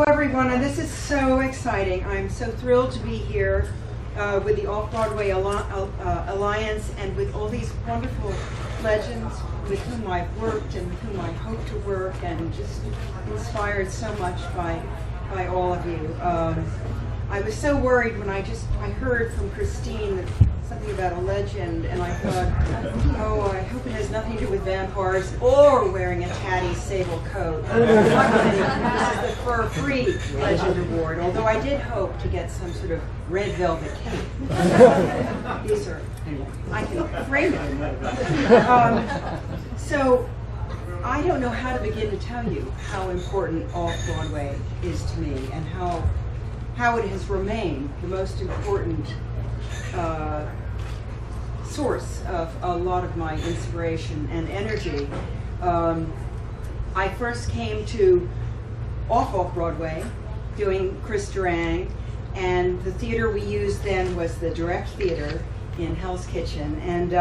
Hello everyone, and this is so exciting. I'm so thrilled to be here with the Off-Broadway Alliance and with all these wonderful legends with whom I've worked and with whom I hope to work, and just inspired so much by all of you. I was so worried when I heard from Christine that something about a legend, and I thought, oh, I hope it has nothing to do with vampires or wearing a tatty sable coat. Luckily, this is the fur-free legend award, although I did hope to get some sort of red velvet cape. These are, anyway, I can frame it. So, I don't know how to begin to tell you how important Off-Broadway is to me, and how it has remained the most important source of a lot of my inspiration and energy. I first came to Off-Broadway doing Chris Durang, and the theater we used then was the Direct Theater in Hell's Kitchen, and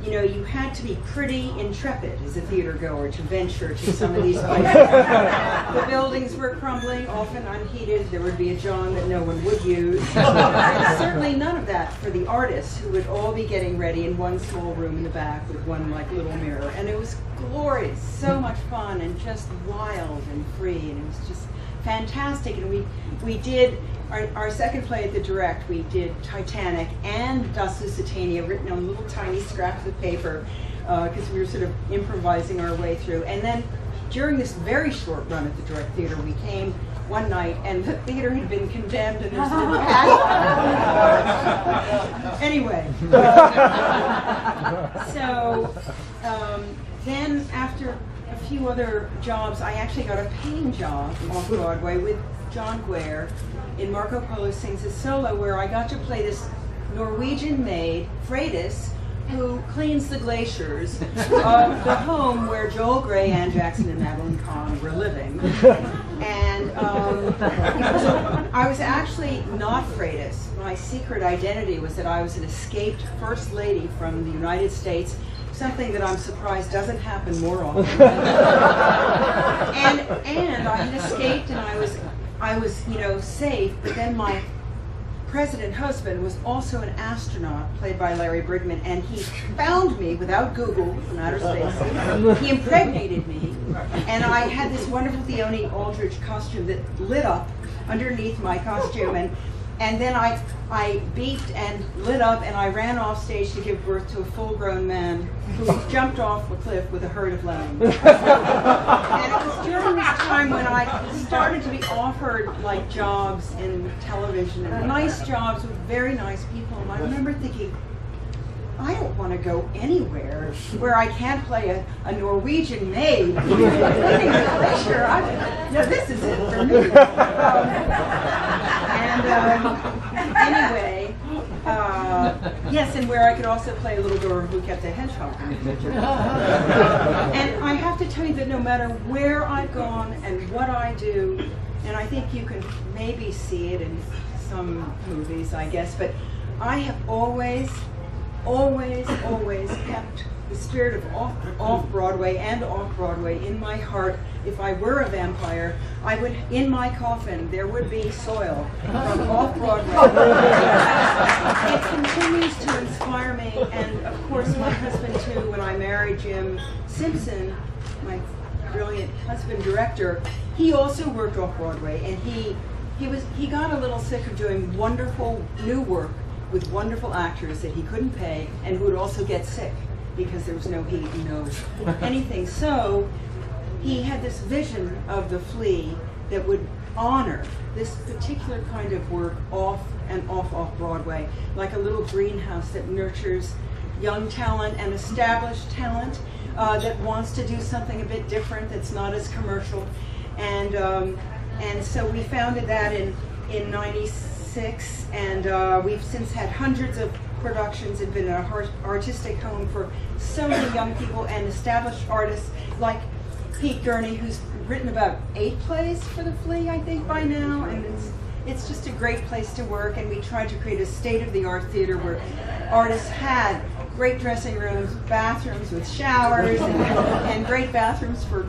you know, you had to be pretty intrepid as a theater goer to venture to some of these places. The buildings were crumbling, often unheated. There would be a John that no one would use. Certainly none of that for the artists, who would all be getting ready in one small room in the back with one like little mirror. And it was glorious, so much fun, and just wild and free, and it was just fantastic. And we did our second play at the Direct. We did Titanic and Das Lusitania, written on little tiny scraps of paper, because we were sort of improvising our way through. And then during this very short run at the Direct Theater, we came one night and the theater had been condemned and there's no anyway. So then after a few other jobs, I actually got a paying job off Broadway with John Guare in Marco Polo Sings a Solo, where I got to play this Norwegian maid, Freydis, who cleans the glaciers of the home where Joel Grey, Ann Jackson, and Madeline Kahn were living. And I was actually not Freydis. My secret identity was that I was an escaped First Lady from the United States, something that I'm surprised doesn't happen more often. And I had escaped, and I was, you know, safe, but then my president husband was also an astronaut, played by Larry Brigman, and he found me without Google from outer space. He impregnated me, and I had this wonderful Theone Aldridge costume that lit up underneath my costume, and then I beeped and lit up, and I ran off stage to give birth to a full-grown man who jumped off a cliff with a herd of lambs. And it was during this time when I started to be offered like jobs in television, and nice jobs with very nice people. And I remember thinking, I don't want to go anywhere where I can't play a Norwegian maid. This is it for me. Anyway, yes, and where I could also play a little girl who kept a hedgehog in the kitchen. And I have to tell you that no matter where I've gone and what I do, and I think you can maybe see it in some movies, I guess, but I have always kept the spirit of Off-Broadway and Off-Broadway in my heart. If I were a vampire, I would, in my coffin, there would be soil from Off-Broadway. It continues to inspire me, and of course my husband too. When I married Jim Simpson, my brilliant husband director, he also worked Off-Broadway, and he got a little sick of doing wonderful new work with wonderful actors that he couldn't pay and who would also get sick because there was no heat and no anything. So he had this vision of the Flea that would honor this particular kind of work off Broadway, like a little greenhouse that nurtures young talent and established talent that wants to do something a bit different, that's not as commercial. And so we founded that in '96, and we've since had hundreds of productions and been an artistic home for so many young people and established artists like Pete Gurney, who's written about 8 plays for the Flea, I think, by now, and it's just a great place to work, and we tried to create a state-of-the-art theater where artists had great dressing rooms, bathrooms with showers, and great bathrooms for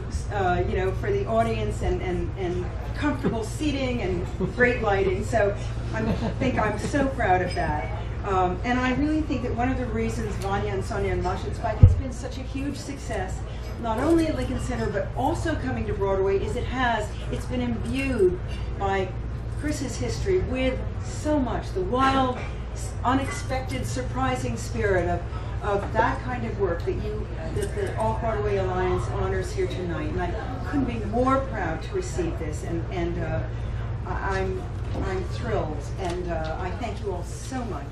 you know, for the audience, and comfortable seating and great lighting. So I think I'm so proud of that. And I really think that one of the reasons Vanya and Sonia and Masha and Spike has been such a huge success, not only at Lincoln Center but also coming to Broadway, is it's been imbued by Chris's history with so much, the wild, unexpected, surprising spirit of that kind of work that the Off-Broadway Alliance honors here tonight. And I couldn't be more proud to receive this, and I'm thrilled, and I thank you all so much.